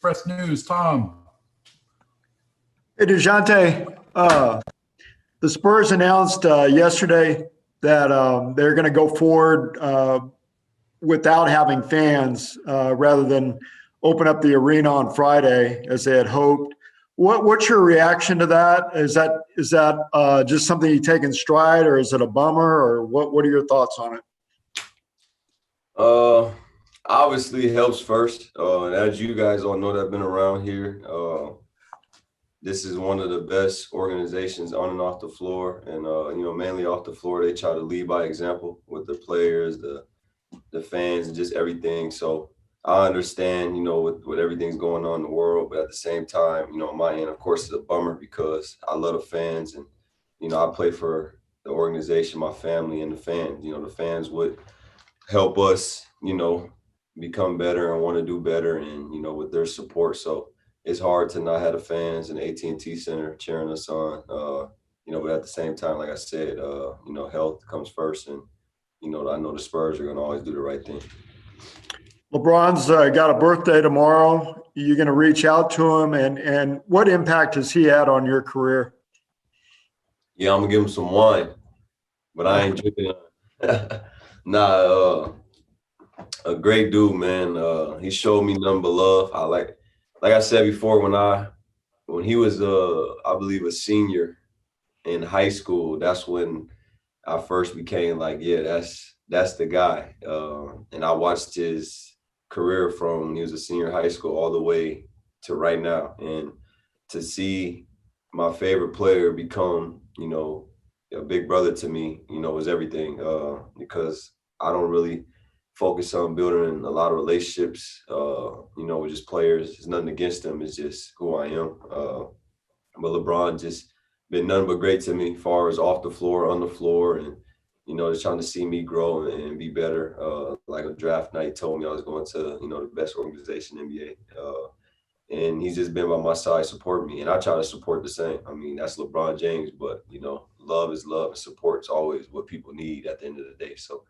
Express News. Tom. Hey, Dejounte, the Spurs announced yesterday that they're going to go forward without having fans rather than open up the arena on Friday as they had hoped. What's your reaction to that? Is that just something you take in stride, or is it a bummer, or what are your thoughts on it? Obviously it helps first. And as you guys all know that have been around here, this is one of the best organizations on and off the floor. And, mainly off the floor, they try to lead by example with the players, the fans, and just everything. So I understand, with everything's going on in the world, but at the same time, on my end, of course, it's a bummer because I love the fans and, I play for the organization, my family, and the fans. The fans would help us, become better and want to do better and, with their support. So it's hard to not have the fans in the AT&T Center cheering us on, but at the same time, like I said, health comes first. And, I know the Spurs are going to always do the right thing. LeBron's got a birthday tomorrow. You're going to reach out to him, and what impact has he had on your career? Yeah, I'm going to give him some wine, but I ain't drinking. A great dude, man. He showed me nothing but love. Like I said before, when he was I believe a senior in high school, that's when I first became like, yeah, that's the guy. And I watched his career from when he was a senior in high school all the way to right now. And to see my favorite player become, a big brother to me, was everything. Because I don't really focus on building a lot of relationships, with just players. It's nothing against them. It's just who I am. But LeBron just been nothing but great to me as far as off the floor, on the floor, and, just trying to see me grow and be better. Like a draft night told me I was going to, the best organization in the NBA. And he's just been by my side, support me. And I try to support the same. I mean, that's LeBron James, but, love is love and support is always what people need at the end of the day. So,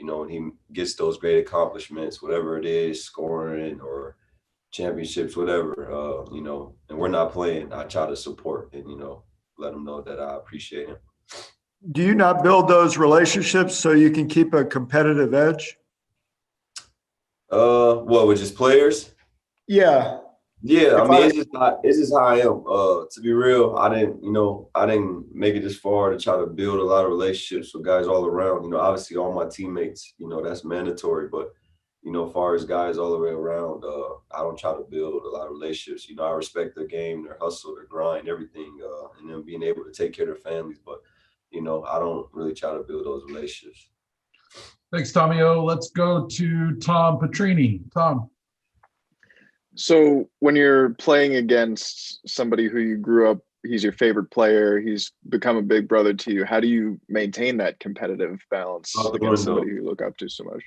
when he gets those great accomplishments, whatever it is, scoring or championships, whatever, and we're not playing, I try to support and, let him know that I appreciate him. Do you not build those relationships so you can keep a competitive edge? What, with just players? Yeah. Yeah, I mean, it's just how I am. To be real, I didn't make it this far to try to build a lot of relationships with guys all around. Obviously all my teammates, that's mandatory. But, as far as guys all the way around, I don't try to build a lot of relationships. I respect their game, their hustle, their grind, everything, and them being able to take care of their families. But, I don't really try to build those relationships. Thanks, Tommy O. Let's go to Tom Petrini. Tom. So when you're playing against somebody who you grew up, he's your favorite player, he's become a big brother to you, how do you maintain that competitive balance against somebody you look up to so much?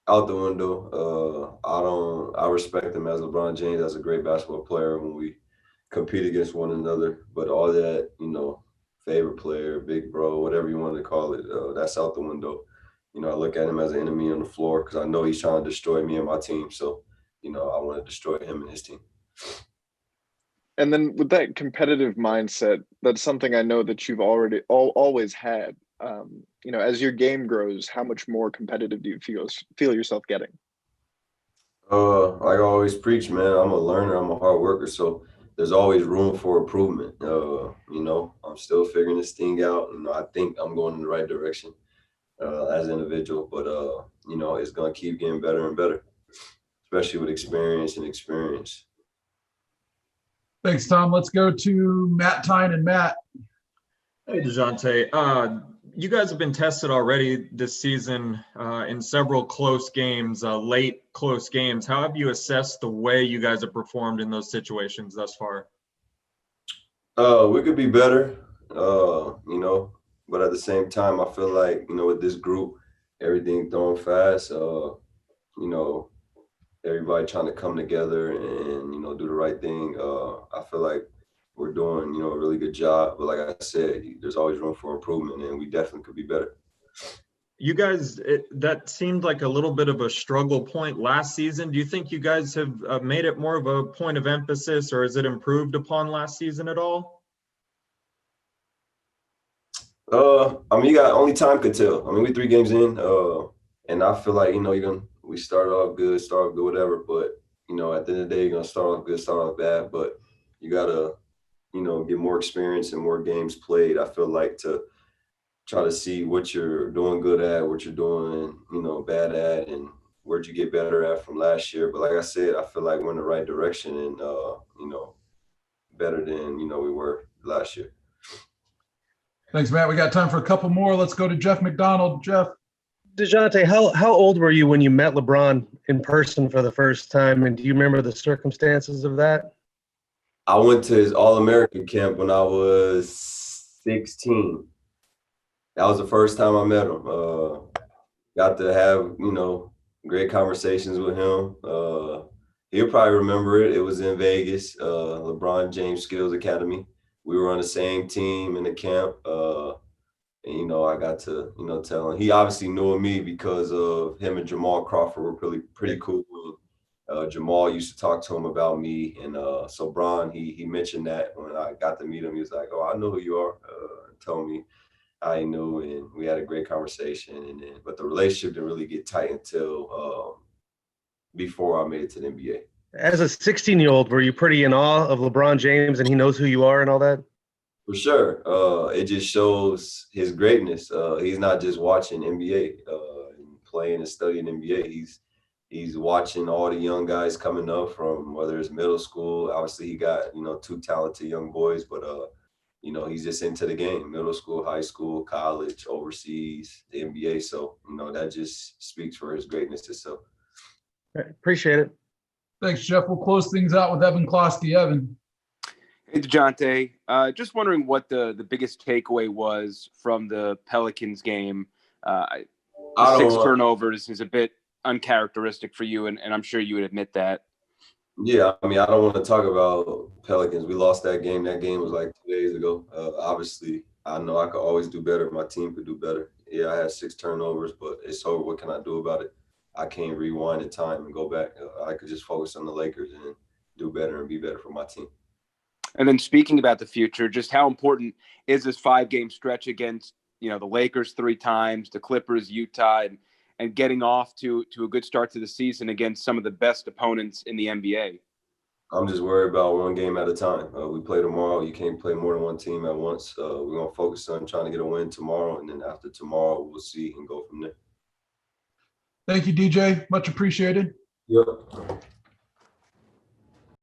Out the window. I respect him as LeBron James, as a great basketball player when we compete against one another. But all that, favorite player, big bro, whatever you want to call it, that's out the window. I look at him as an enemy on the floor because I know he's trying to destroy me and my team. So, I want to destroy him and his team. And then with that competitive mindset, that's something I know that you've always had. As your game grows, how much more competitive do you feel yourself getting? Like I always preach, man, I'm a learner, I'm a hard worker. So there's always room for improvement. I'm still figuring this thing out. I think I'm going in the right direction as an individual, but, it's going to keep getting better and better, especially with experience. Thanks, Tom. Let's go to Matt Tyne and Matt. Hey, Dejounte. You guys have been tested already this season in several close games, late close games. How have you assessed the way you guys have performed in those situations thus far? We could be better, but at the same time, I feel like, with this group, everything throwing fast, everybody trying to come together and, do the right thing. I feel like we're doing, a really good job. But like I said, there's always room for improvement, and we definitely could be better. You guys, that seemed like a little bit of a struggle point last season. Do you think you guys have made it more of a point of emphasis, or has it improved upon last season at all? I mean, you got only time could tell. I mean, we 3 games in, and I feel like we started off good, whatever. But at the end of the day, you're gonna start off good, start off bad. But you gotta get more experience and more games played. I feel like to try to see what you're doing good at, what you're doing bad at, and where'd you get better at from last year. But like I said, I feel like we're in the right direction and better than we were last year. Thanks, Matt. We got time for a couple more. Let's go to Jeff McDonald. Jeff. Dejounte, how old were you when you met LeBron in person for the first time, and do you remember the circumstances of that? I went to his All-American camp when I was 16. That was the first time I met him. Got to have, great conversations with him. He'll probably remember it. It was in Vegas, LeBron James Skills Academy. We were on the same team in the camp. And, I got to, tell him. He obviously knew of me because of him and Jamal Crawford were pretty cool. Jamal used to talk to him about me. And so Bron, he mentioned that when I got to meet him, he was like, "Oh, I know who you are." Told me I knew, and we had a great conversation. But the relationship didn't really get tight until before I made it to the NBA. As a 16-year-old, were you pretty in awe of LeBron James and he knows who you are and all that? For sure. It just shows his greatness. He's not just watching NBA and playing and studying NBA. He's watching all the young guys coming up from whether it's middle school. Obviously, he got 2 talented young boys, but he's just into the game. Middle school, high school, college, overseas, the NBA. So that just speaks for his greatness itself. Right, appreciate it. Thanks, Jeff. We'll close things out with Evan Klosky. Evan. Hey, Dejounte. Just wondering what the biggest takeaway was from the Pelicans game. 6 turnovers is a bit uncharacteristic for you, and I'm sure you would admit that. Yeah, I mean, I don't want to talk about Pelicans. We lost that game. That game was like 2 days ago. Obviously, I know I could always do better. My team could do better. Yeah, I had 6 turnovers, but it's over. What can I do about it? I can't rewind in time and go back. I could just focus on the Lakers and do better and be better for my team. And then speaking about the future, just how important is this 5-game stretch against, the Lakers 3 times, the Clippers, Utah, and getting off to a good start to the season against some of the best opponents in the NBA? I'm just worried about one game at a time. We play tomorrow. You can't play more than one team at once. We're going to focus on trying to get a win tomorrow, and then after tomorrow, we'll see and go from there. Thank you, DJ. Much appreciated. Yep.